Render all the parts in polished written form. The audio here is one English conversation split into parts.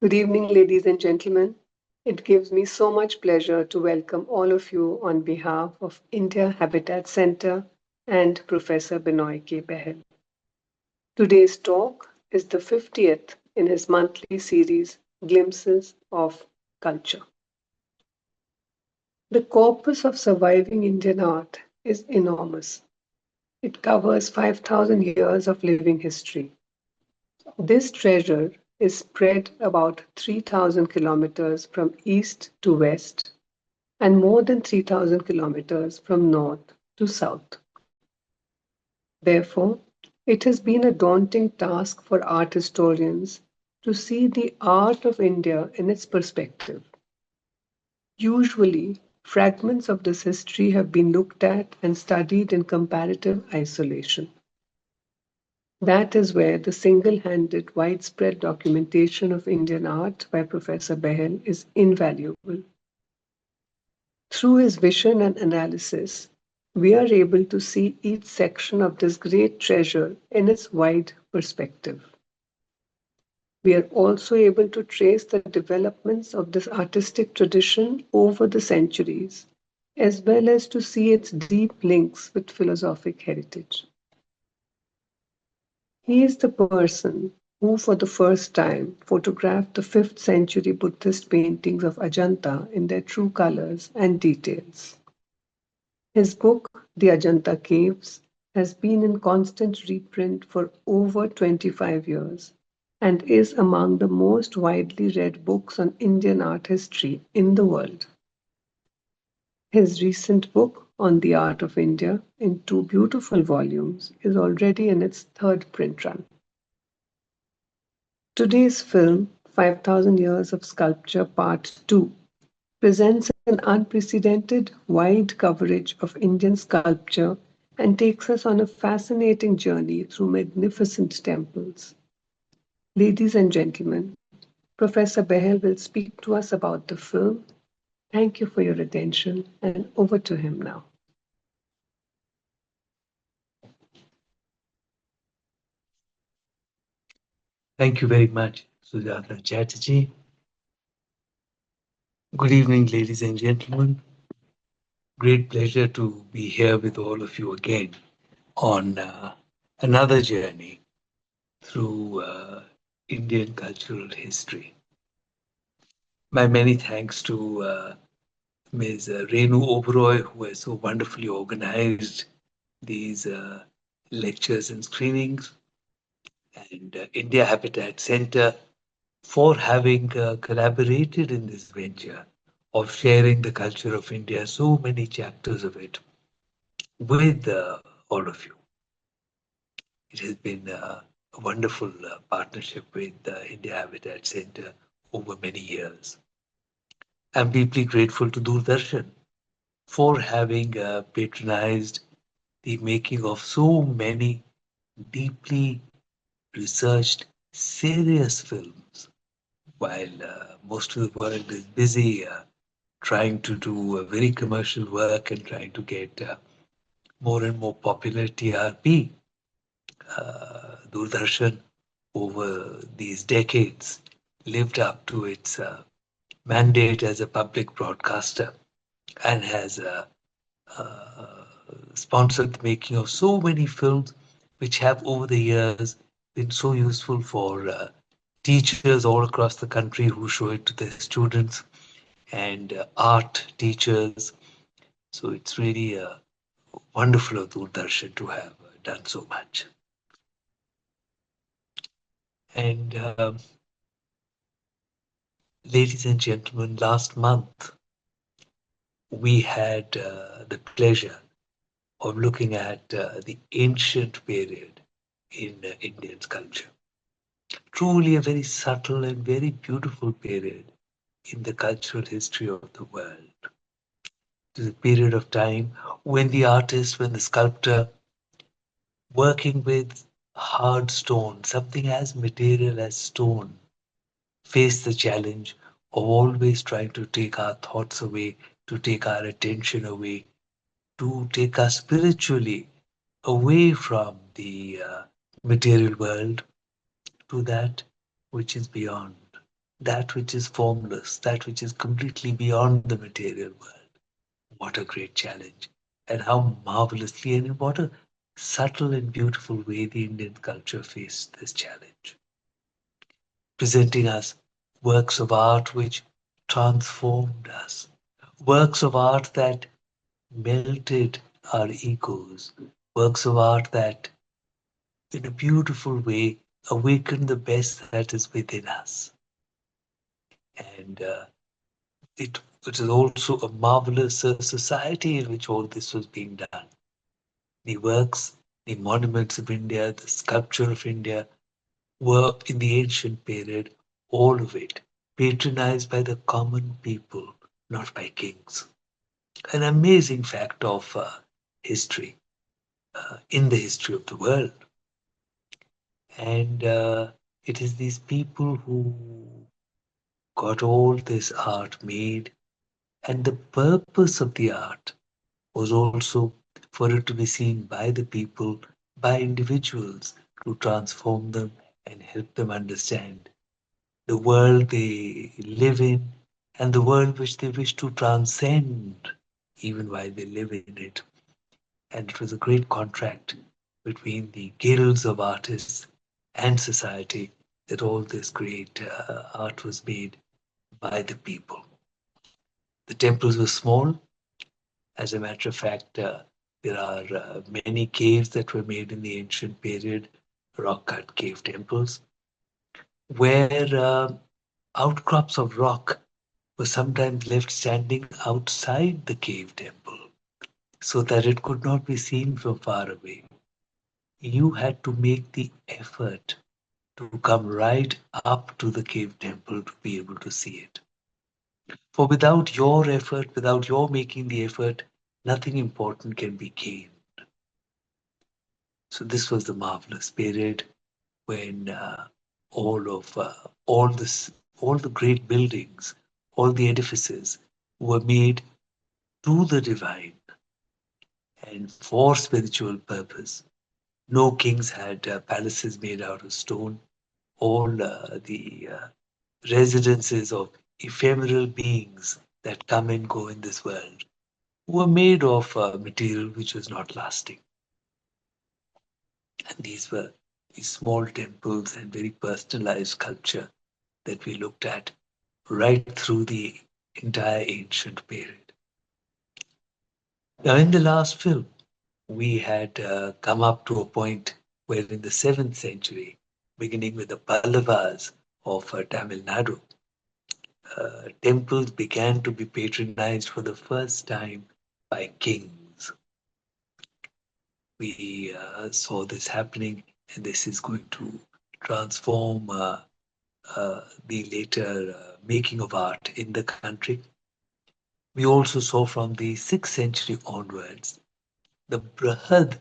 Good evening, ladies and gentlemen. It gives me so much pleasure to welcome all of you on behalf of India Habitat Center and Professor Benoy K Behl. Today's talk is the 50th in his monthly series, Glimpses of Culture. The corpus of surviving Indian art is enormous. It covers 5,000 years of living history. This treasure is spread about 3,000 kilometers from east to west and more than 3,000 kilometers from north to south. Therefore, it has been a daunting task for art historians to see the art of India in its perspective. Usually, fragments of this history have been looked at and studied in comparative isolation. That is where the single-handed widespread documentation of Indian art by Professor Behl is invaluable. Through his vision and analysis, we are able to see each section of this great treasure in its wide perspective. We are also able to trace the developments of this artistic tradition over the centuries, as well as to see its deep links with philosophic heritage. He is the person who, for the first time, photographed the 5th century Buddhist paintings of Ajanta in their true colors and details. His book, The Ajanta Caves, has been in constant reprint for over 25 years and is among the most widely read books on Indian art history in the world. His recent book on the art of India, in two beautiful volumes, is already in its third print run. Today's film, 5,000 Years of Sculpture Part 2, presents an unprecedented wide coverage of Indian sculpture and takes us on a fascinating journey through magnificent temples. Ladies and gentlemen, Professor Behl will speak to us about the film. Thank you for your attention, and over to him now. Thank you very much, Sujata Chatterji. Good evening, ladies and gentlemen. Great pleasure to be here with all of you again on another journey through Indian cultural history. My many thanks to Ms. Renu Oberoi, who has so wonderfully organized these lectures and screenings, and India Habitat Center for having collaborated in this venture of sharing the culture of India, so many chapters of it, with all of you. It has been a wonderful partnership with the India Habitat Center over many years. I'm deeply grateful to Doordarshan for having patronized the making of so many deeply researched, serious films while most of the world is busy trying to do very commercial work and trying to get more and more popular TRP. Doordarshan over these decades lived up to its mandate as a public broadcaster and has sponsored the making of so many films which have over the years been so useful for teachers all across the country who show it to their students and art teachers. So it's really wonderful of Doordarshan to have done so much. And ladies and gentlemen, last month we had the pleasure of looking at the ancient period in Indian culture. Truly a very subtle and very beautiful period in the cultural history of the world. It is a period of time when the artist, when the sculptor, working with hard stone, something as material as stone, face the challenge of always trying to take our thoughts away, to take our attention away, to take us spiritually away from the material world to that which is beyond. that which is formless, that which is completely beyond the material world. What a great challenge, and how marvelously and in what a subtle and beautiful way the Indian culture faced this challenge, presenting us works of art which transformed us, works of art that melted our egos, works of art that, in a beautiful way, awakened the best that is within us. And it is also a marvelous society in which all this was being done. The works, the monuments of India, the sculpture of India were in the ancient period, all of it patronized by the common people, not by kings. An amazing fact of history, in the history of the world. And it is these people who got all this art made, and the purpose of the art was also for it to be seen by the people, by individuals, to transform them and help them understand the world they live in and the world which they wish to transcend even while they live in it. And it was a great contract between the guilds of artists and society that all this great art was made by the people. The temples were small. As a matter of fact, there are many caves that were made in the ancient period, rock cut cave temples, where outcrops of rock were sometimes left standing outside the cave temple so that it could not be seen from far away. You had to make the effort to come right up to the cave temple to be able to see it. For without your effort, without your making the effort, nothing important can be gained. So this was the marvelous period when all this, all the great buildings, all the edifices were made to the divine and for spiritual purpose. No kings had palaces made out of stone. All the residences of ephemeral beings that come and go in this world were made of material which was not lasting. And these were these small temples and very personalized sculpture that we looked at right through the entire ancient period. Now, in the last film, we had come up to a point where in the 7th century, beginning with the Pallavas of Tamil Nadu, temples began to be patronized for the first time by kings. We saw this happening, and this is going to transform the later making of art in the country. We also saw from the 6th century onwards, the Brahad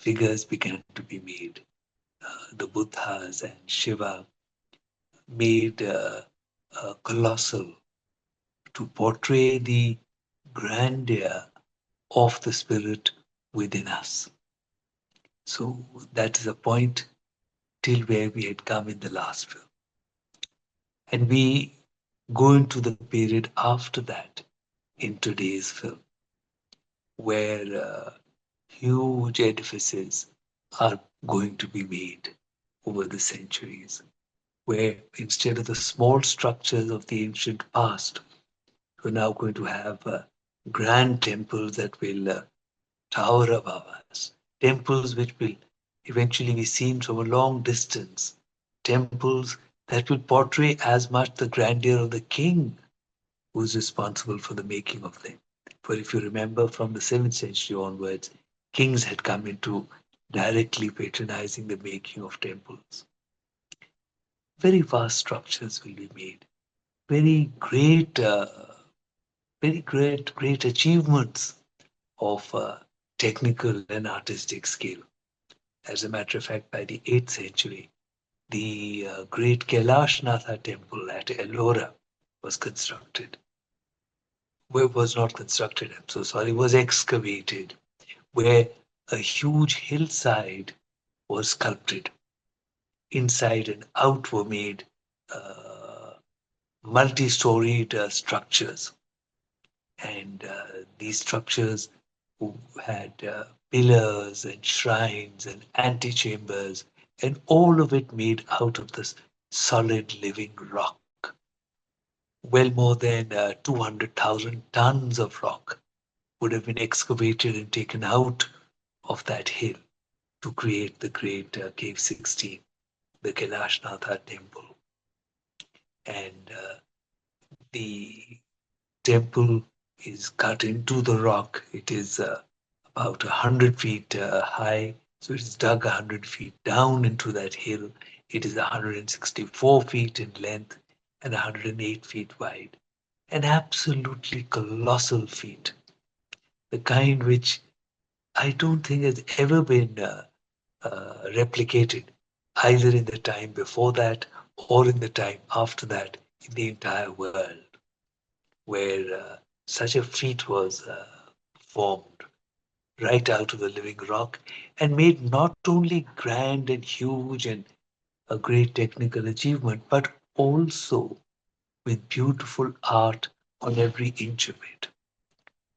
figures began to be made. The Buddhas and Shiva made colossal to portray the grandeur of the spirit within us. So that is a point till where we had come in the last film. And we go into the period after that in today's film, where huge edifices are going to be made over the centuries, where instead of the small structures of the ancient past, we're now going to have grand temples that will tower above us, temples which will eventually be seen from a long distance, temples that will portray as much the grandeur of the king who is responsible for the making of them. For if you remember from the 7th century onwards, kings had come into directly patronizing the making of temples. Very vast structures will be made. Very great, great achievements of technical and artistic skill. As a matter of fact, by the 8th century, the great Kailash Natha temple at Ellora was constructed. Where was not constructed, I'm so sorry, was excavated, where a huge hillside was sculpted. Inside and out were made uh, multi-storied structures. And these structures had pillars and shrines and antechambers, and all of it made out of this solid living rock. Well more than 200,000 tons of rock would have been excavated and taken out of that hill to create the great Cave 16, the Kailashnath temple. And the temple is cut into the rock. It is about 100 feet high, so it is dug 100 feet down into that hill. It is 164 feet in length and 108 feet wide. An absolutely colossal feat, the kind which I don't think has ever been replicated, either in the time before that or in the time after that in the entire world, where such a feat was formed right out of the living rock and made not only grand and huge and a great technical achievement, but also with beautiful art on every inch of it.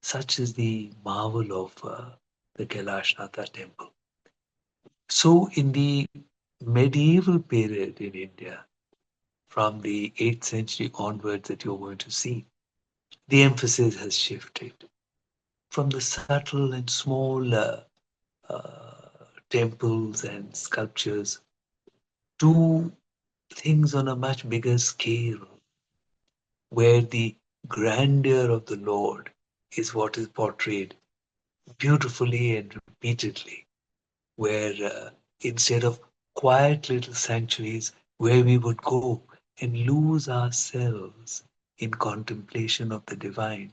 Such is the marvel of the Kailashnath temple. So, in the medieval period in India, from the 8th century onwards, that you're going to see, the emphasis has shifted from the subtle and small temples and sculptures to things on a much bigger scale, where the grandeur of the Lord is what is portrayed beautifully and repeatedly, where instead of quiet little sanctuaries where we would go and lose ourselves in contemplation of the divine,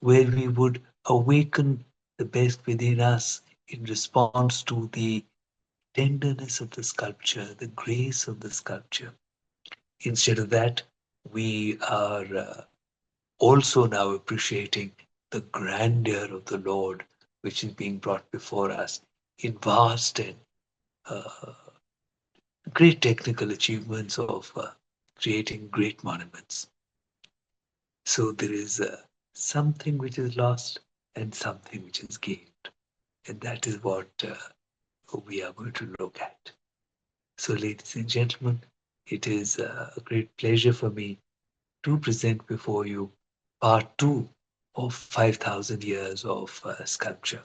where we would awaken the best within us in response to the tenderness of the sculpture, the grace of the sculpture. Instead of that, we are also now appreciating the grandeur of the Lord, which is being brought before us in vast and uh, great technical achievements of creating great monuments. So there is something which is lost and something which is gained. And that is what we are going to look at. So, ladies and gentlemen, it is a great pleasure for me to present before you part two of 5,000 years of sculpture.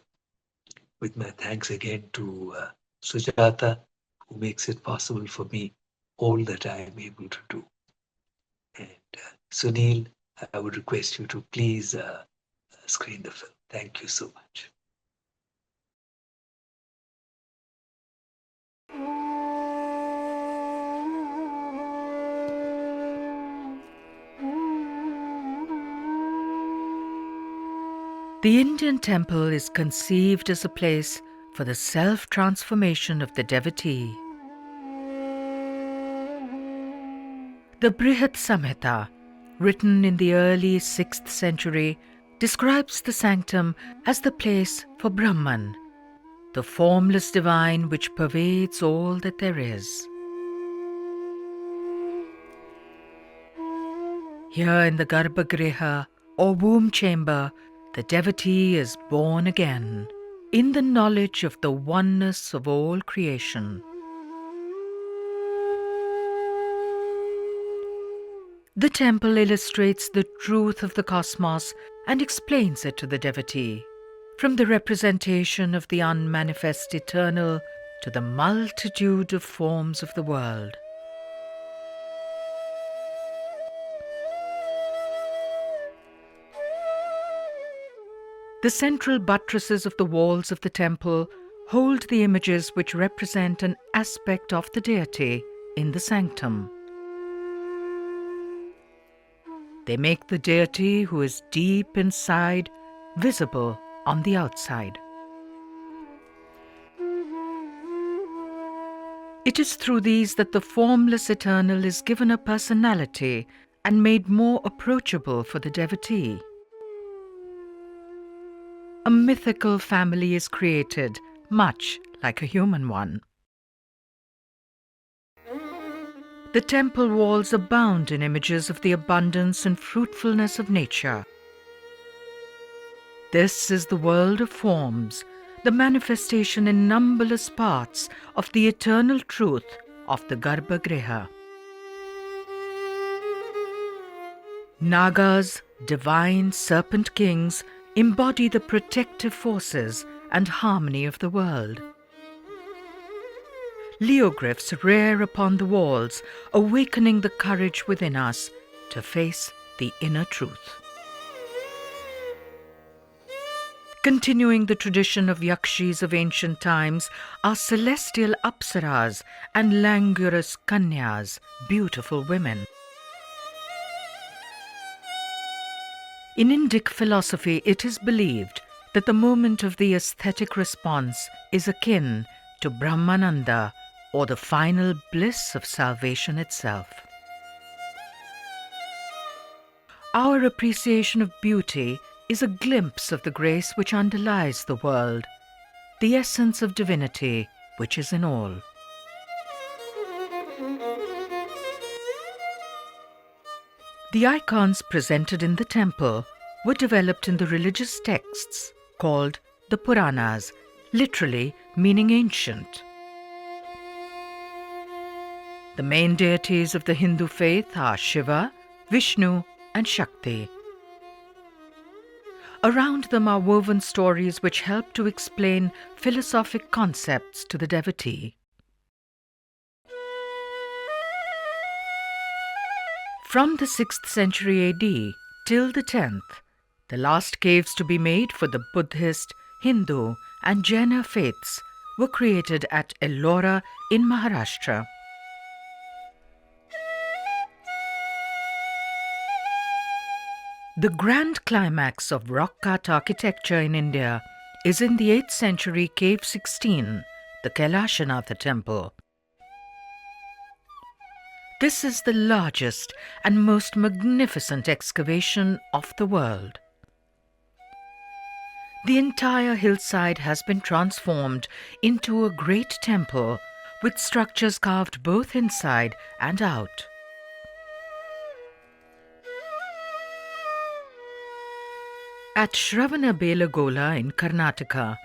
With my thanks again to Sujata, who makes it possible for me all that I am able to do. And Sunil, I would request you to please screen the film. Thank you so much. The Indian temple is conceived as a place for the self-transformation of the devotee. The Brihat Samhita, written in the early 6th century, describes the sanctum as the place for Brahman, the formless divine which pervades all that there is. Here in the garbha-griha, or womb chamber, the devotee is born again, in the knowledge of the oneness of all creation. The temple illustrates the truth of the cosmos and explains it to the devotee, from the representation of the unmanifest eternal to the multitude of forms of the world. The central buttresses of the walls of the temple hold the images which represent an aspect of the deity in the sanctum. They make the deity who is deep inside visible on the outside. It is through these that the formless eternal is given a personality and made more approachable for the devotee. A mythical family is created, much like a human one. The temple walls abound in images of the abundance and fruitfulness of nature. This is the world of forms, the manifestation in numberless parts of the eternal truth of the garbha-griha. Nagas, divine serpent kings, embody the protective forces and harmony of the world. Leogryphs rear upon the walls, awakening the courage within us to face the inner truth. Continuing the tradition of yakshis of ancient times are celestial apsaras and languorous kanyas, beautiful women. In Indic philosophy, it is believed that the moment of the aesthetic response is akin to Brahmananda, or the final bliss of salvation itself. Our appreciation of beauty is a glimpse of the grace which underlies the world, the essence of divinity which is in all. The icons presented in the temple were developed in the religious texts called the Puranas, literally meaning ancient. The main deities of the Hindu faith are Shiva, Vishnu, and Shakti. Around them are woven stories which help to explain philosophic concepts to the devotee. From the 6th century AD till the 10th, the last caves to be made for the Buddhist, Hindu, and Jaina faiths were created at Ellora in Maharashtra. The grand climax of rock-cut architecture in India is in the 8th century Cave 16, the Kailashanatha temple. This is the largest and most magnificent excavation of the world. The entire hillside has been transformed into a great temple with structures carved both inside and out. At Shravanabelagola in Karnataka,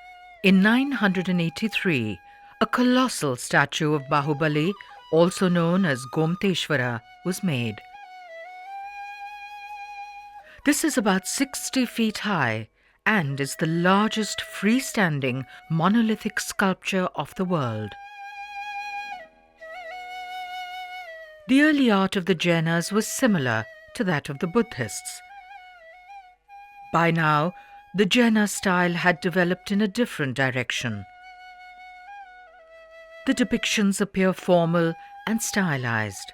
in 983, a colossal statue of Bahubali, also known as Gomteshwara, was made. This is about 60 feet high and is the largest freestanding monolithic sculpture of the world. The early art of the Jainas was similar to that of the Buddhists. By now, the Jaina style had developed in a different direction. The depictions appear formal and stylized.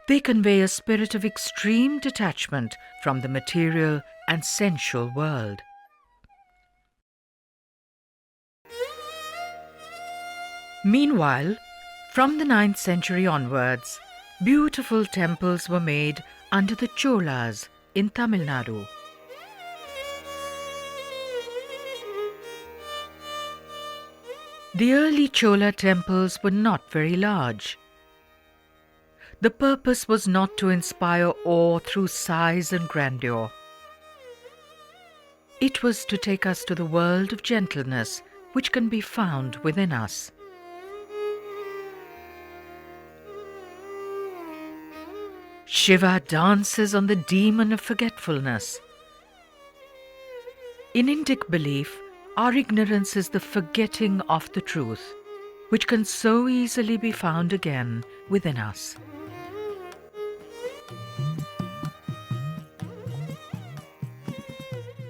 They convey a spirit of extreme detachment from the material and sensual world. Meanwhile, from the 9th century onwards, beautiful temples were made under the Cholas in Tamil Nadu. The early Chola temples were not very large. The purpose was not to inspire awe through size and grandeur. It was to take us to the world of gentleness which can be found within us. Shiva dances on the demon of forgetfulness. In Indic belief, our ignorance is the forgetting of the truth, which can so easily be found again within us.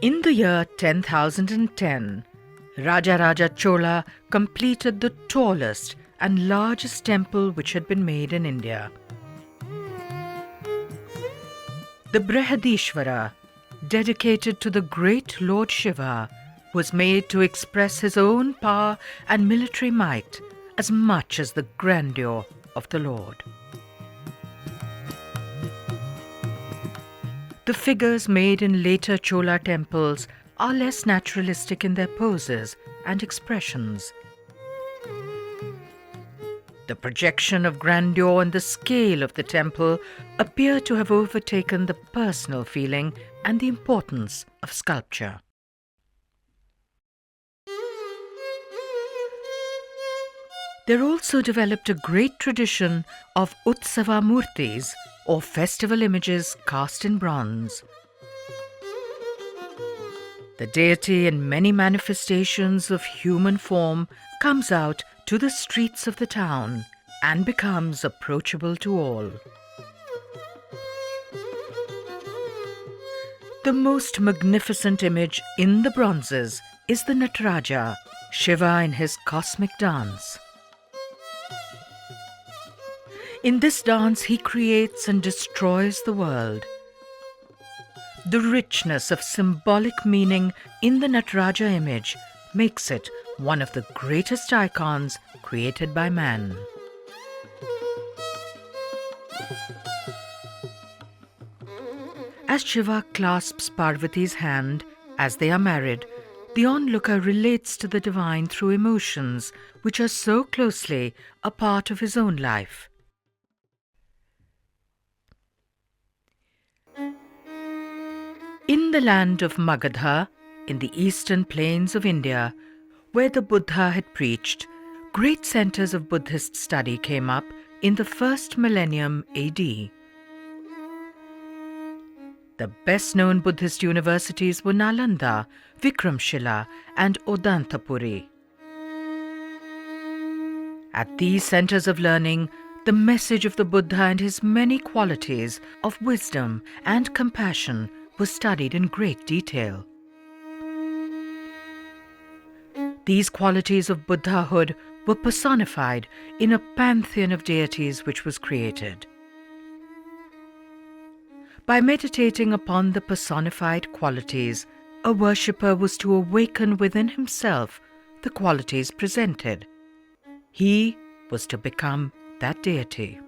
In the year 10,010, Rajaraja Chola completed the tallest and largest temple which had been made in India. The Brihadishvara, dedicated to the great Lord Shiva, was made to express his own power and military might as much as the grandeur of the Lord. The figures made in later Chola temples are less naturalistic in their poses and expressions. The projection of grandeur and the scale of the temple appear to have overtaken the personal feeling and the importance of sculpture. There also developed a great tradition of Utsava Murtis, or festival images cast in bronze. The deity in many manifestations of human form comes out to the streets of the town and becomes approachable to all. The most magnificent image in the bronzes is the Nataraja, Shiva in his cosmic dance. In this dance, he creates and destroys the world. The richness of symbolic meaning in the Nataraja image makes it one of the greatest icons created by man. As Shiva clasps Parvati's hand as they are married, the onlooker relates to the divine through emotions which are so closely a part of his own life. In the land of Magadha, in the eastern plains of India, where the Buddha had preached, great centers of Buddhist study came up in the first millennium AD. The best-known Buddhist universities were Nalanda, Vikramshila, and Odantapuri. At these centers of learning, the message of the Buddha and his many qualities of wisdom and compassion was studied in great detail. These qualities of Buddhahood were personified in a pantheon of deities which was created. By meditating upon the personified qualities, a worshipper was to awaken within himself the qualities presented. He was to become that deity.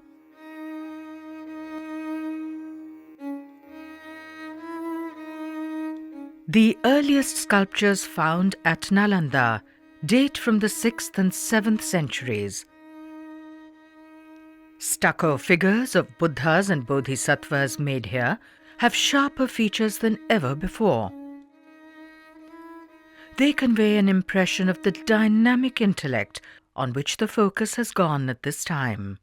The earliest sculptures found at Nalanda date from the 6th and 7th centuries. Stucco figures of Buddhas and Bodhisattvas made here have sharper features than ever before. They convey an impression of the dynamic intellect on which the focus has gone at this time.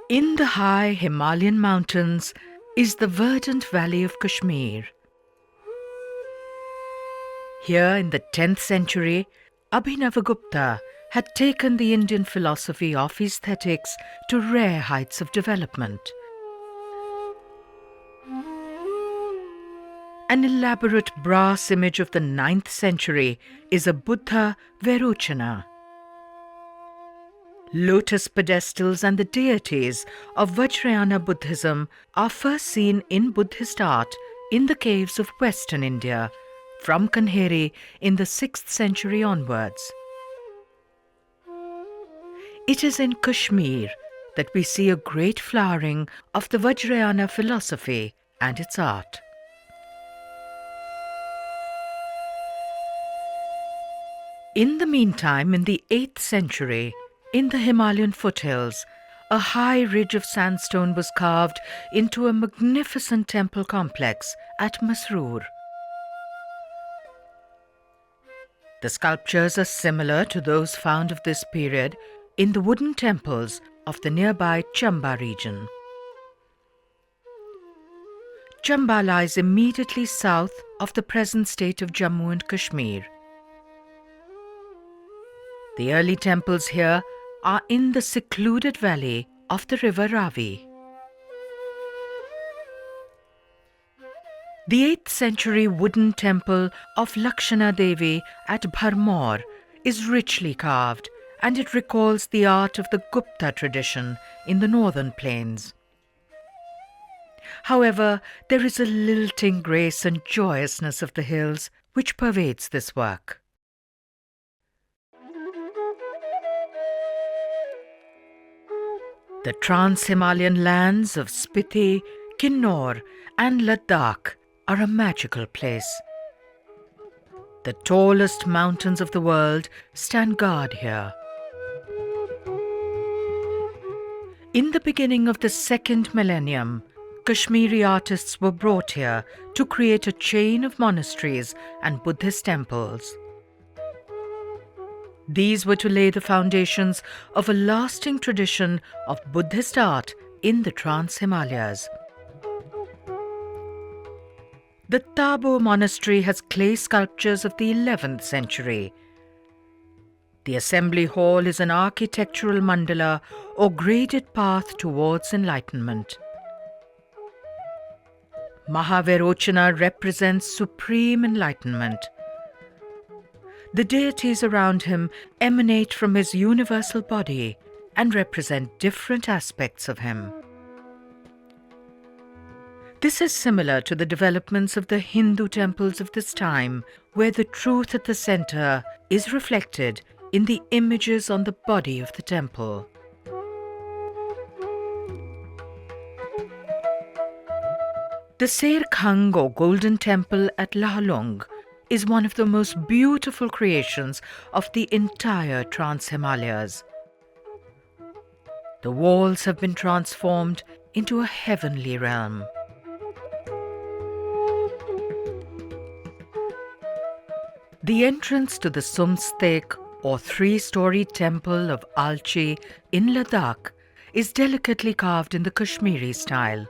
In the high Himalayan mountains is the verdant valley of Kashmir. Here in the 10th century, Abhinavagupta had taken the Indian philosophy of aesthetics to rare heights of development. An elaborate brass image of the 9th century is a Buddha Verochana. Lotus pedestals and the deities of Vajrayana Buddhism are first seen in Buddhist art in the caves of Western India, from Kanheri in the 6th century onwards. It is in Kashmir that we see a great flowering of the Vajrayana philosophy and its art. In the meantime, in the 8th century, in the Himalayan foothills, a high ridge of sandstone was carved into a magnificent temple complex at Masroor. The sculptures are similar to those found of this period in the wooden temples of the nearby Chamba region. Chamba lies immediately south of the present state of Jammu and Kashmir. The early temples here are in the secluded valley of the river Ravi. The 8th century wooden temple of Lakshana Devi at Bharmor is richly carved, and it recalls the art of the Gupta tradition in the northern plains. However, there is a lilting grace and joyousness of the hills which pervades this work. The trans-Himalayan lands of Spiti, Kinnaur and Ladakh are a magical place. The The tallest mountains of the world stand guard here. In the beginning of the second millennium, Kashmiri artists were brought here to create a chain of monasteries and Buddhist temples. These were to lay the foundations of a lasting tradition of Buddhist art in the Trans-Himalayas. The Tabo monastery has clay sculptures of the 11th century. The assembly hall is an architectural mandala or graded path towards enlightenment. Mahavirochana represents supreme enlightenment. The deities around him emanate from his universal body and represent different aspects of him. This is similar to the developments of the Hindu temples of this time, where the truth at the center is reflected in the images on the body of the temple. The Ser Khang or Golden Temple at Lahalung is one of the most beautiful creations of the entire Trans-Himalayas. The walls have been transformed into a heavenly realm. The entrance to the Sumstek or three-story temple of Alchi in Ladakh is delicately carved in the Kashmiri style.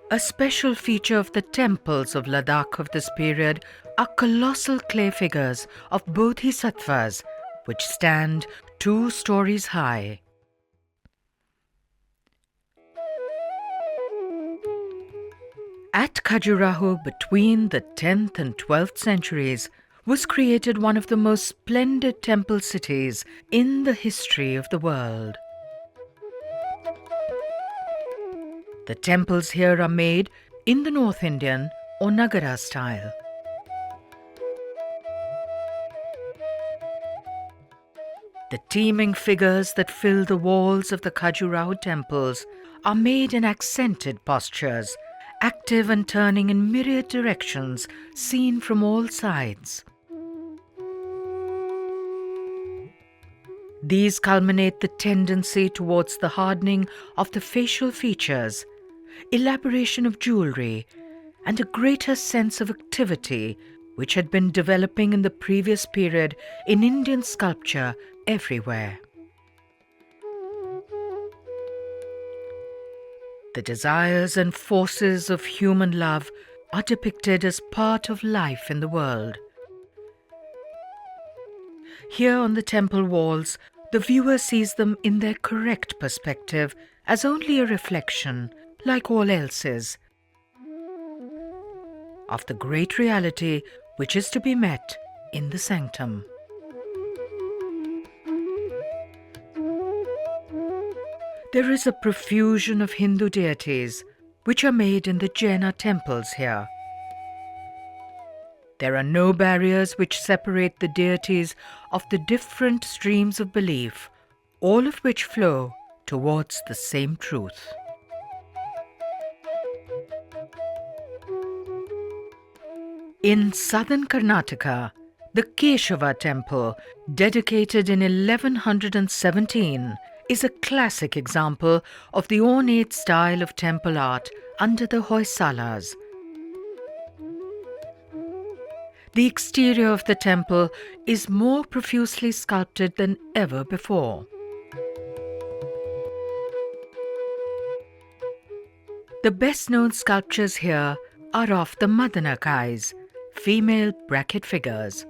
A special feature of the temples of Ladakh of this period are colossal clay figures of bodhisattvas which stand 2 stories high. At Khajuraho between the 10th and 12th centuries was created one of the most splendid temple cities in the history of the world. The temples here are made in the North Indian or Nagara style. The teeming figures that fill the walls of the Khajuraho temples are made in accented postures, active and turning in myriad directions, seen from all sides. These culminate the tendency towards the hardening of the facial features, elaboration of jewelry, and a greater sense of activity which had been developing in the previous period in Indian sculpture everywhere. The desires and forces of human love are depicted as part of life in the world. Here on the temple walls, the viewer sees them in their correct perspective as only a reflection, like all else is, of the great reality which is to be met in the sanctum. There is a profusion of Hindu deities which are made in the Jaina temples here. There are no barriers which separate the deities of the different streams of belief, all of which flow towards the same truth. In southern Karnataka, the Keshava temple, dedicated in 1117, is a classic example of the ornate style of temple art under the Hoysalas. The exterior of the temple is more profusely sculpted than ever before. The best-known sculptures here are of the Madanakais, female bracket figures.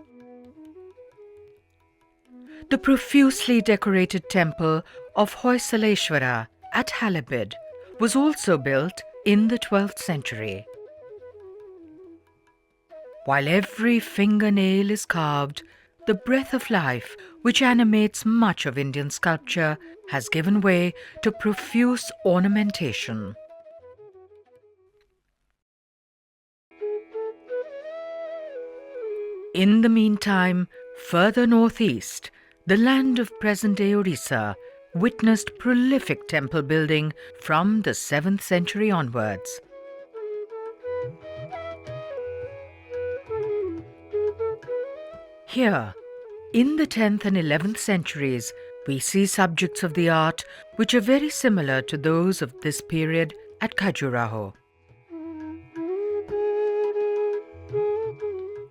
The profusely decorated temple of Hoysaleshwara at Halabid was also built in the 12th century. While every fingernail is carved, the breath of life which animates much of Indian sculpture has given way to profuse ornamentation. In the meantime, further northeast, the land of present-day Orissa witnessed prolific temple building from the 7th century onwards. Here, in the 10th and 11th centuries, we see subjects of the art which are very similar to those of this period at Khajuraho.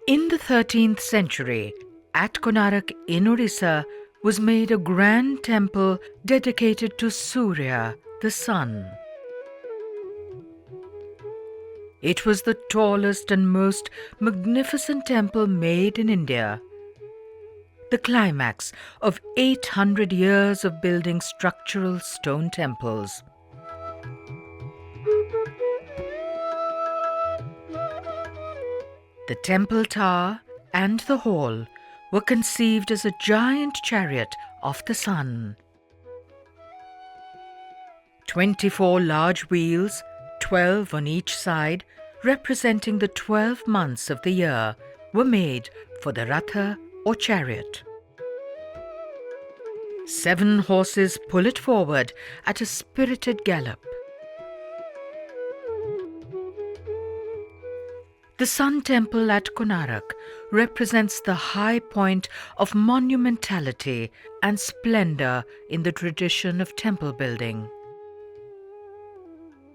In the 13th century, at Konark in Orissa, was made a grand temple dedicated to Surya, the sun. It was the tallest and most magnificent temple made in India. The climax of 800 years of building structural stone temples. The temple tower and the hall were conceived as a giant chariot of the sun. 24 large wheels, 12 on each side, representing the 12 months of the year, were made for the ratha or chariot. 7 horses pull it forward at a spirited gallop. The Sun Temple at Konark represents the high point of monumentality and splendor in the tradition of temple building.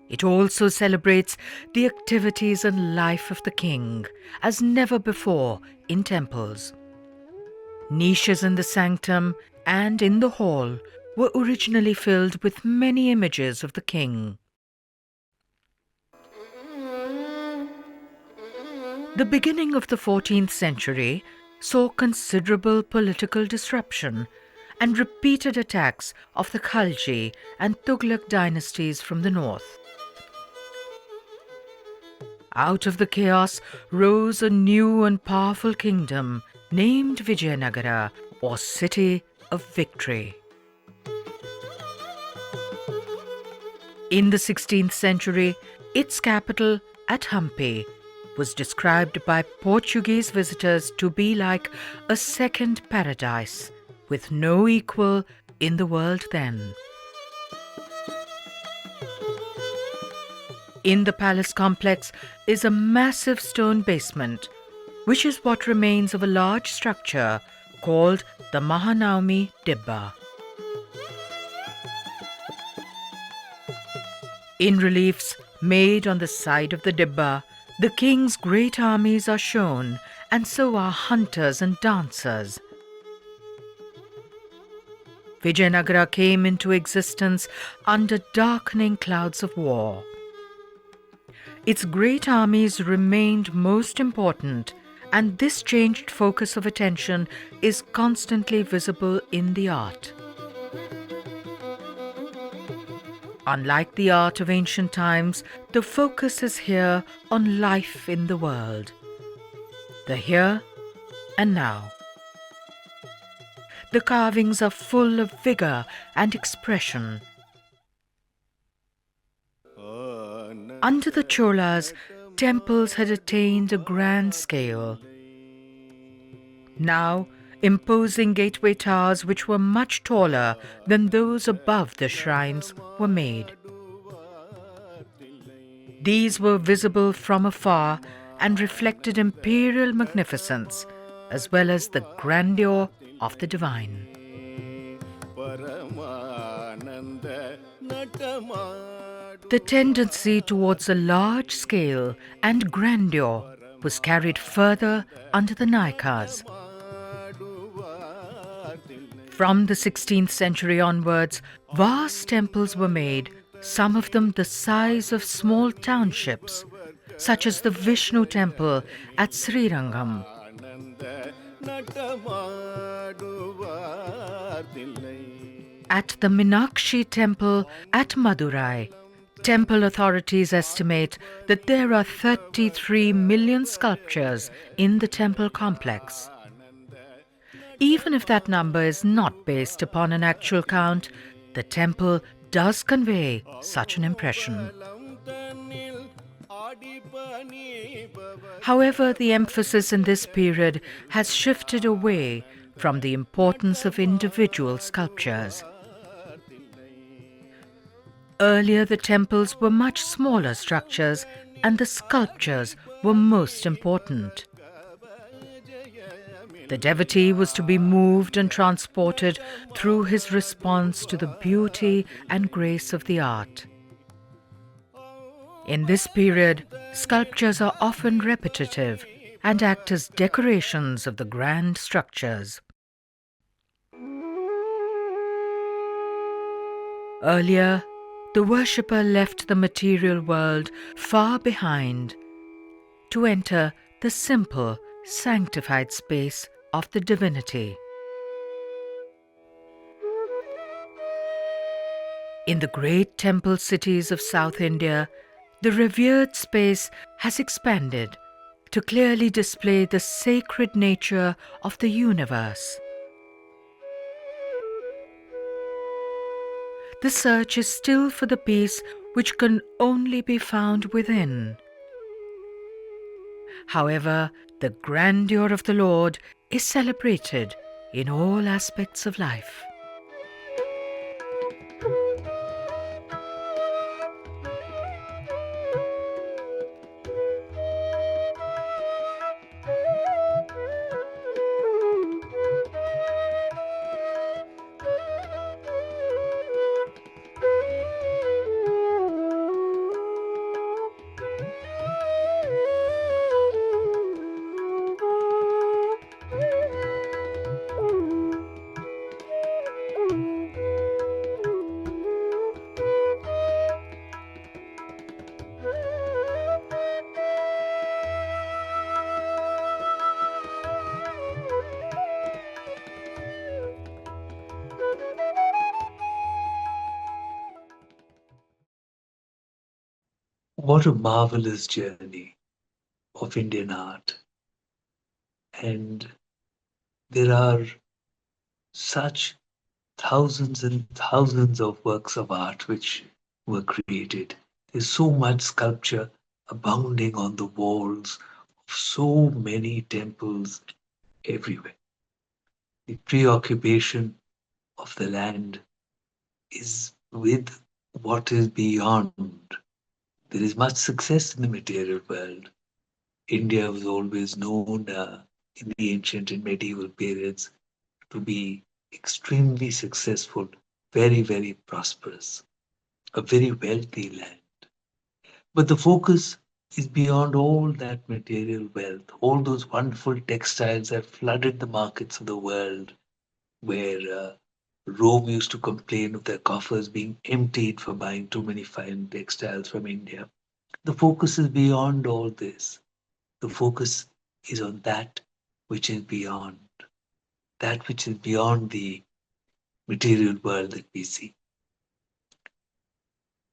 It also celebrates the activities and life of the king, as never before in temples. Niches in the sanctum and in the hall were originally filled with many images of the king. The beginning of the 14th century saw considerable political disruption and repeated attacks of the Khalji and Tughlaq dynasties from the north. Out of the chaos rose a new and powerful kingdom named Vijayanagara, or City of Victory. In the 16th century, its capital at Hampi was described by Portuguese visitors to be like a second paradise, with no equal in the world then. In the palace complex is a massive stone basement, which is what remains of a large structure called the Mahanaumi Dibba. In reliefs made on the side of the Dibba, the king's great armies are shown, and so are hunters and dancers. Vijayanagara came into existence under darkening clouds of war. Its great armies remained most important, and this changed focus of attention is constantly visible in the art. Unlike the art of ancient times, the focus is here on life in the world, the here and now. The carvings are full of vigor and expression. Under the Cholas, temples had attained a grand scale. Now, imposing gateway towers which were much taller than those above the shrines were made. These were visible from afar and reflected imperial magnificence as well as the grandeur of the divine. The tendency towards a large scale and grandeur was carried further under the Nayakars. From the 16th century onwards, vast temples were made, some of them the size of small townships, such as the Vishnu temple at Srirangam. At the Meenakshi temple at Madurai, temple authorities estimate that there are 33 million sculptures in the temple complex. Even if that number is not based upon an actual count, the temple does convey such an impression. However, the emphasis in this period has shifted away from the importance of individual sculptures. Earlier, the temples were much smaller structures, and the sculptures were most important. The devotee was to be moved and transported through his response to the beauty and grace of the art. In this period, sculptures are often repetitive and act as decorations of the grand structures. Earlier, the worshipper left the material world far behind to enter the simple, sanctified space of the divinity. In the great temple cities of South India, the revered space has expanded to clearly display the sacred nature of the universe. The search is still for the peace which can only be found within. However, the grandeur of the Lord is celebrated in all aspects of life. What a marvelous journey of Indian art. And there are such thousands and thousands of works of art which were created. There's so much sculpture abounding on the walls of so many temples everywhere. The preoccupation of the land is with what is beyond. There is much success in the material world. India was always known in the ancient and medieval periods to be extremely successful, very, very prosperous, a very wealthy land. But the focus is beyond all that material wealth, all those wonderful textiles that flooded the markets of the world, where Rome used to complain of their coffers being emptied for buying too many fine textiles from India. The focus is beyond all this. The focus is on that which is beyond, that which is beyond the material world that we see.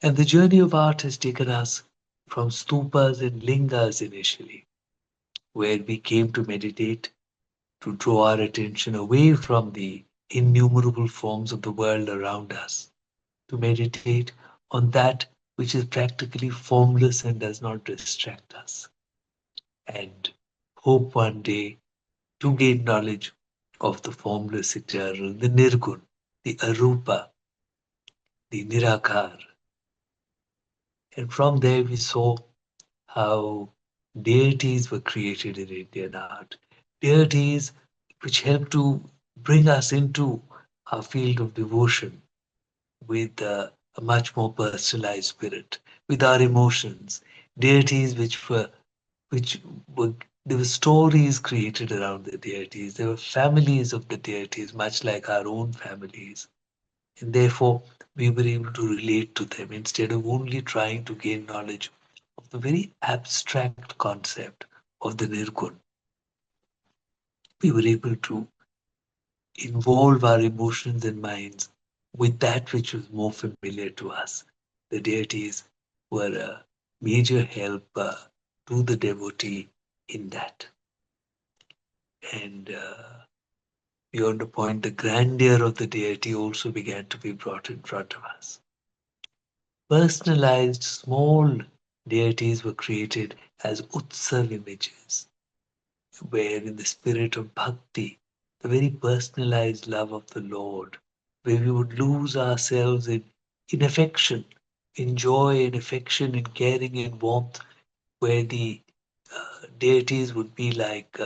And the journey of art has taken us from stupas and lingas initially, where we came to meditate, to draw our attention away from the innumerable forms of the world around us, to meditate on that which is practically formless and does not distract us, and hope one day to gain knowledge of the formless eternal, the nirguna, the arupa, the nirakaar. And from there we saw how deities were created in Indian art, deities which help to bring us into our field of devotion with a much more personalized spirit, with our emotions, deities which were there were stories created around the deities. There were families of the deities, much like our own families. And therefore, we were able to relate to them instead of only trying to gain knowledge of the very abstract concept of the nirguna. We were able to involve our emotions and minds with that which was more familiar to us. The deities were a major help to the devotee in that. And beyond a point, the grandeur of the deity also began to be brought in front of us. Personalized small deities were created as utsav images, where in the spirit of bhakti, the very personalized love of the Lord, where we would lose ourselves in affection, in joy and affection, in caring and warmth, where the deities would be like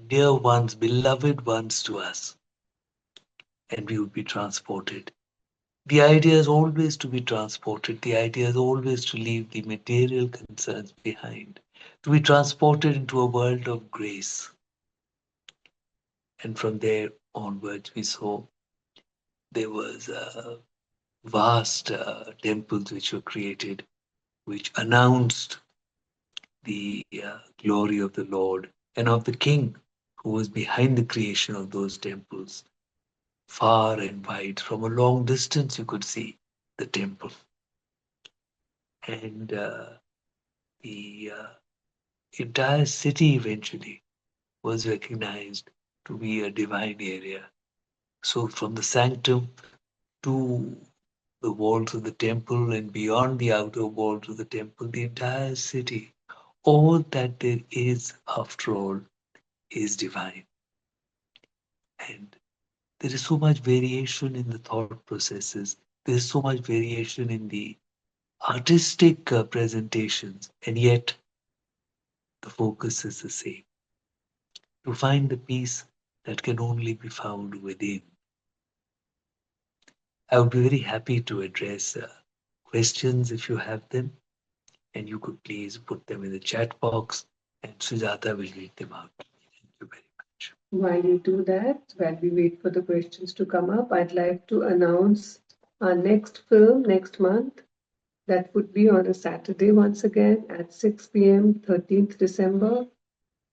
dear ones, beloved ones to us, and we would be transported. The idea is always to be transported. The idea is always to leave the material concerns behind, to be transported into a world of grace. And from there onwards, we saw there was vast temples which were created, which announced the glory of the Lord and of the King who was behind the creation of those temples. Far and wide, from a long distance, you could see the temple. And the entire city eventually was recognized to be a divine area. So, from the sanctum to the walls of the temple and beyond the outer walls of the temple, the entire city, all that there is, after all, is divine. And there is so much variation in the thought processes, there is so much variation in the artistic presentations, and yet the focus is the same, to find the peace that can only be found within. I would be very happy to address questions if you have them, and you could please put them in the chat box, and Sujata will read them out. Thank you very much. While you do that, while we wait for the questions to come up, I'd like to announce our next film next month. That would be on a Saturday once again at 6 p.m., 13th December.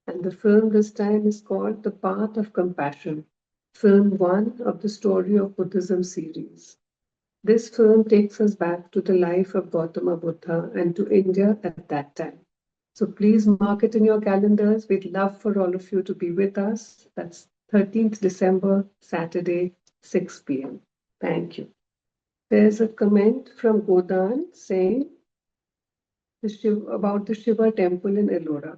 And the film this time is called The Path of Compassion, film one of the Story of Buddhism series. This film takes us back to the life of Gautama Buddha and to India at that time. So please mark it in your calendars. We'd love for all of you to be with us. That's 13th December, Saturday, 6 p.m. Thank you. There's a comment from Godan saying about the Shiva temple in Ellora.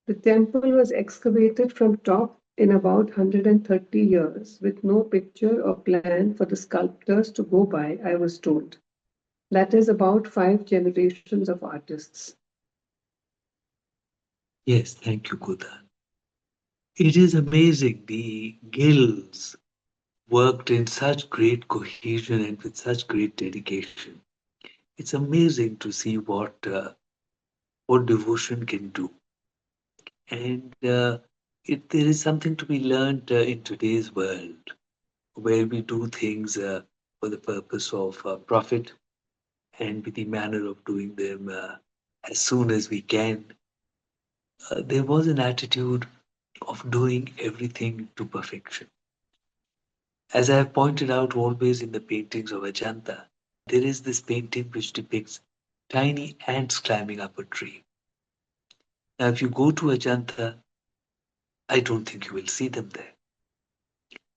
The temple was excavated from top in about 130 years with no picture or plan for the sculptors to go by, I was told. That is about 5 generations of artists. Yes, thank you, Godan. It is amazing. The guilds worked in such great cohesion and with such great dedication. It's amazing to see what devotion can do. And there is something to be learned in today's world, where we do things for the purpose of profit and with the manner of doing them as soon as we can. There was an attitude of doing everything to perfection. As I have pointed out always in the paintings of Ajanta, there is this painting which depicts tiny ants climbing up a tree. Now, if you go to Ajanta, I don't think you will see them there.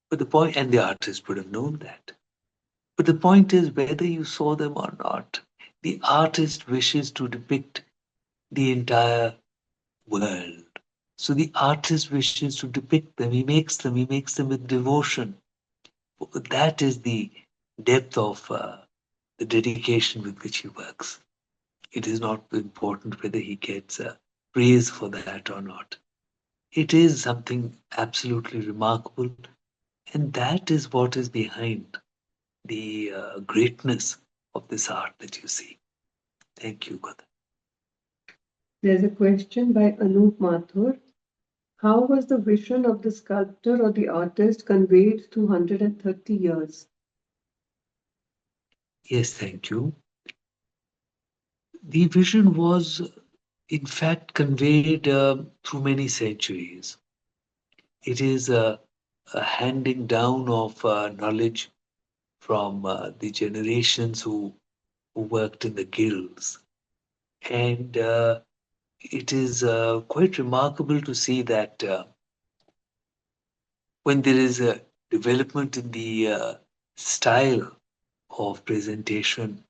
But the point, and the artist would have known that. But the point is, whether you saw them or not, the artist wishes to depict the entire world. So the artist wishes to depict them. He makes them with devotion. That is the depth of the dedication with which he works. It is not important whether he gets praise for that or not. It is something absolutely remarkable, and that is what is behind the greatness of this art that you see. Thank you, Goda. There's a question by Anup Mathur. How was the vision of the sculptor or the artist conveyed through 130 years? Yes, thank you. The vision was, in fact, conveyed through many centuries. It is a handing down of knowledge from the generations who worked in the guilds. And it is quite remarkable to see that when there is a development in the style of presentation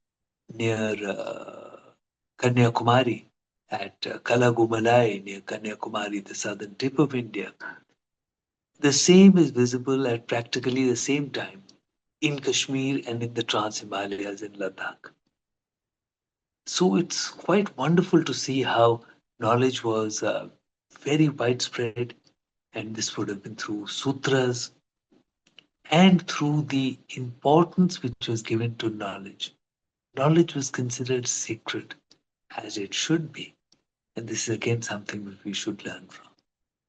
near Kanyakumari, at Kalagumalai near Kanyakumari, the southern tip of India, the same is visible at practically the same time in Kashmir and in the Trans Himalayas in Ladakh. So it's quite wonderful to see how knowledge was very widespread And this would have been through sutras and through the importance which was given to knowledge. Knowledge was considered sacred, as it should be. And this is again something that we should learn from.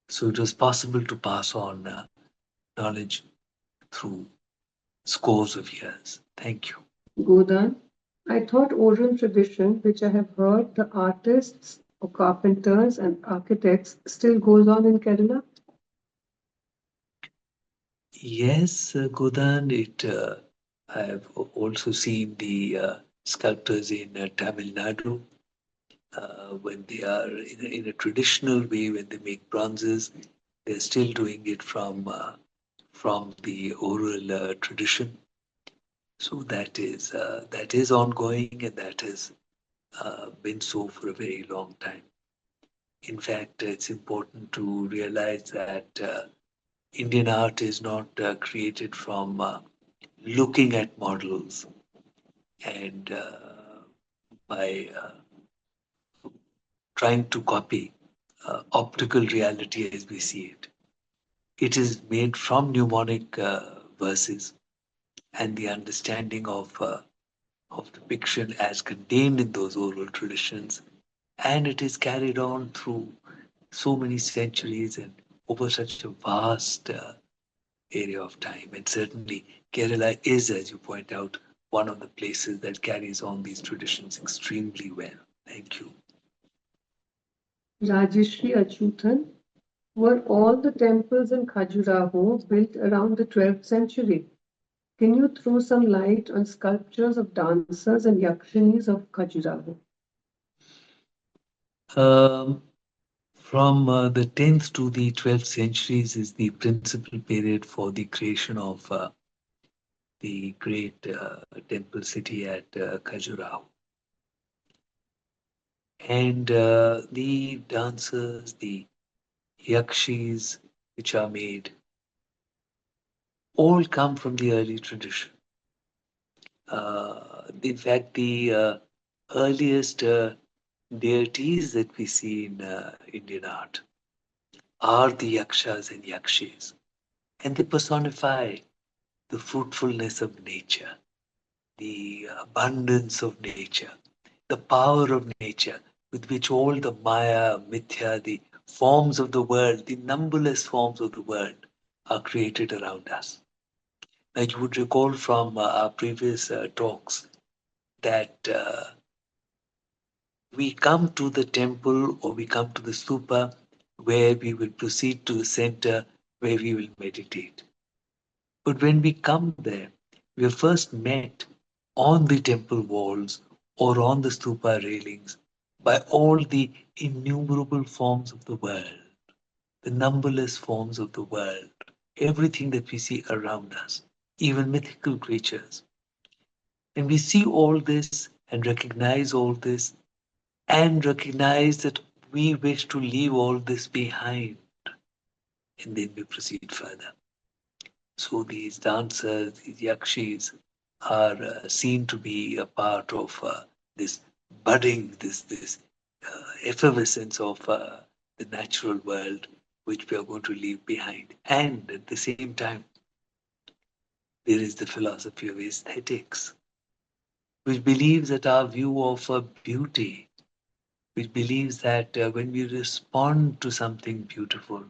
So it was possible to pass on knowledge through scores of years. Thank you. Godan, I thought oral tradition, which I have heard the artists or carpenters and architects still goes on in Kerala. Yes, Godan, I have also seen the sculptors in Tamil Nadu when they are in a traditional way, when they make bronzes, they're still doing it from the oral tradition. So that is ongoing, and that has been so for a very long time. In fact, it's important to realize that Indian art is not created from looking at models and by trying to copy optical reality as we see it. It is made from mnemonic verses and the understanding of depiction as contained in those oral traditions, and it is carried on through so many centuries and over such a vast area of time. And certainly, Kerala is, as you point out, one of the places that carries on these traditions extremely well. Thank you. Rajeshri Achyutan, were all the temples in Khajuraho built around the 12th century? Can you throw some light on sculptures of dancers and yakshinis of Khajuraho? Um, from the 10th to the 12th centuries is the principal period for the creation of the great temple city at Khajuraho. And the dancers, the yakshis which are made, all come from the early tradition. In fact, the earliest deities that we see in Indian art are the yakshas and yakshis, and they personify the fruitfulness of nature, the abundance of nature, the power of nature with which all the Maya, Mithya, the forms of the world, the numberless forms of the world are created around us. Now, you would recall from our previous talks that we come to the temple or we come to the stupa where we will proceed to the center where we will meditate. But when we come there, we are first met on the temple walls or on the stupa railings by all the innumerable forms of the world, the numberless forms of the world, everything that we see around us, even mythical creatures. And we see all this and recognize all this and recognize that we wish to leave all this behind. And then we proceed further. So these dancers, these yakshis, are seen to be a part of this budding, this effervescence of the natural world, which we are going to leave behind. And at the same time, there is the philosophy of aesthetics, which believes that our view of beauty, which believes that when we respond to something beautiful,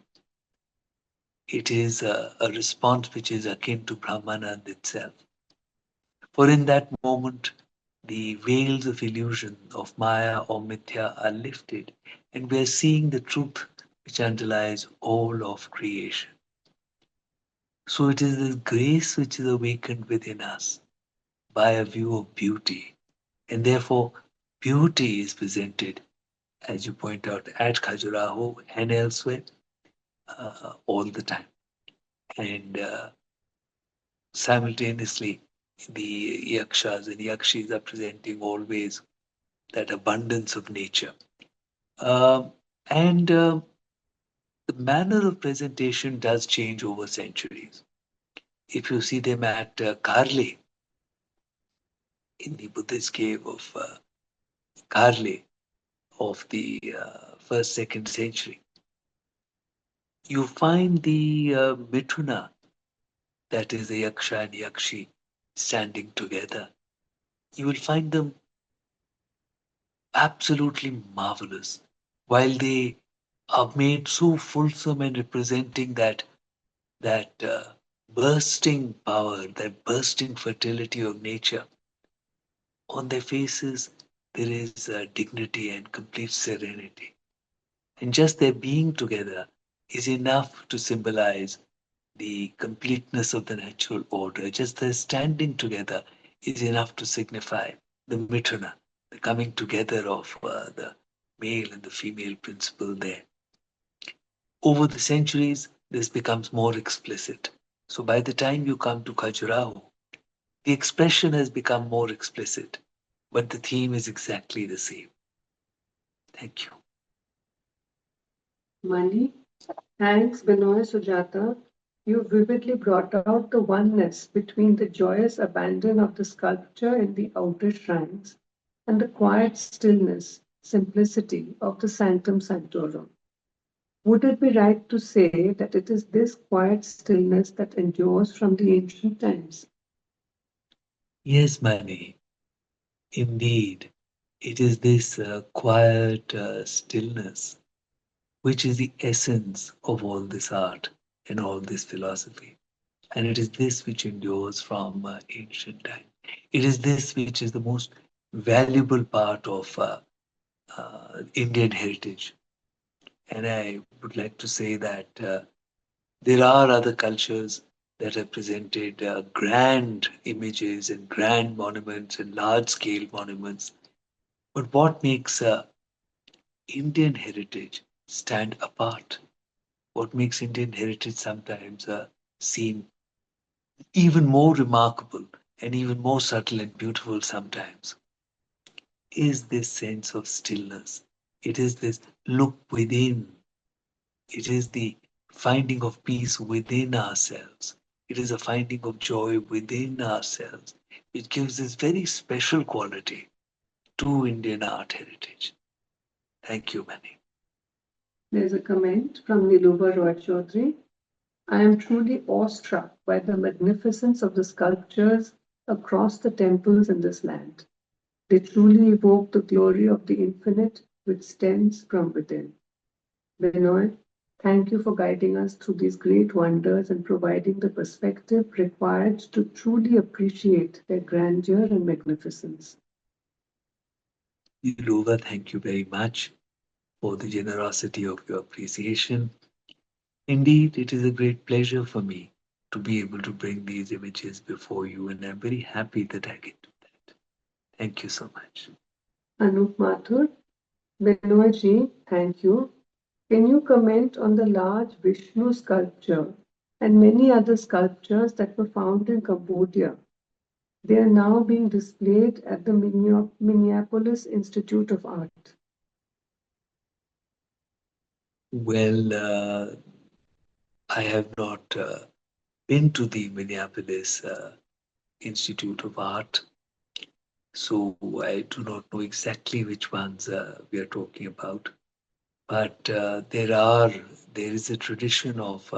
it is a response which is akin to Brahmanand itself. For in that moment, the veils of illusion of Maya or Mithya are lifted, and we are seeing the truth which underlies all of creation. So it is this grace which is awakened within us by a view of beauty, and therefore beauty is presented, as you point out, at Khajuraho and elsewhere all the time. And simultaneously, the yakshas and yakshis are presenting always that abundance of nature. Um and the manner of presentation does change over centuries. If you see them at Karli, in the Buddhist cave of Karli of the first, second century, you find the Mithuna, that is the Yaksha and Yakshi, standing together. You will find them absolutely marvelous, while they are made so fulsome and representing that bursting power, that bursting fertility of nature. On their faces, there is dignity and complete serenity. And just their being together is enough to symbolize the completeness of the natural order. Just their standing together is enough to signify the Mithuna, the coming together of the male and the female principle there. Over the centuries, this becomes more explicit. So by the time you come to Khajuraho, the expression has become more explicit, but the theme is exactly the same. Thank you. Mani, thanks, Benoy Sujata. You vividly brought out the oneness between the joyous abandon of the sculpture in the outer shrines and the quiet stillness, simplicity of the sanctum sanctorum. Would it be right to say that it is this quiet stillness that endures from the ancient times? Yes, Mani, indeed, it is this quiet stillness which is the essence of all this art and all this philosophy. And it is this which endures from ancient time. It is this which is the most valuable part of Indian heritage. And I would like to say that there are other cultures that have presented grand images and grand monuments and large scale monuments. But what makes Indian heritage stand apart? What makes Indian heritage sometimes seem even more remarkable and even more subtle and beautiful sometimes is this sense of stillness. It is this look within. It is the finding of peace within ourselves. It is a finding of joy within ourselves, which gives this very special quality to Indian art heritage. Thank you, Mani. There's a comment from Niluba Roy Chaudhary. I am truly awestruck by the magnificence of the sculptures across the temples in this land. They truly evoke the glory of the infinite which stems from within. Benoy, thank you for guiding us through these great wonders and providing the perspective required to truly appreciate their grandeur and magnificence. Yulova, thank you very much for the generosity of your appreciation. Indeed, it is a great pleasure for me to be able to bring these images before you, and I'm very happy that I get to that. Thank you so much. Anup Mathur, Benoy ji, thank you. Can you comment on the large Vishnu sculpture and many other sculptures that were found in Cambodia? They are now being displayed at the Minneapolis Institute of Art. Well, I have not been to the Minneapolis Institute of Art, so I do not know exactly which ones we are talking about. But there is a tradition of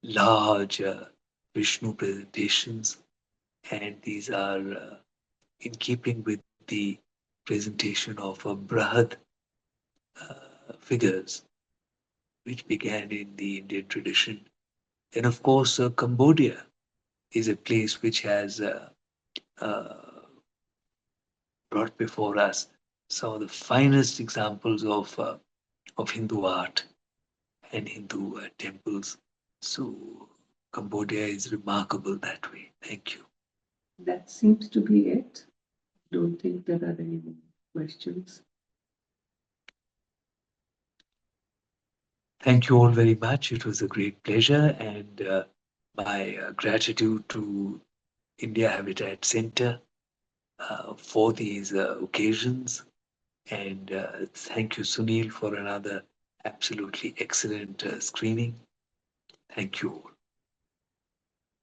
large Vishnu presentations, and these are in keeping with the presentation of Brahad figures, which began in the Indian tradition. And of course, Cambodia is a place which has uh, brought before us some of the finest examples of Hindu art and Hindu temples. So Cambodia is remarkable that way. Thank you. That seems to be it. Don't think there are any more questions. Thank you all very much. It was a great pleasure, and my gratitude to India Habitat Center for these occasions. And thank you, Sunil, for another absolutely excellent screening. Thank you all.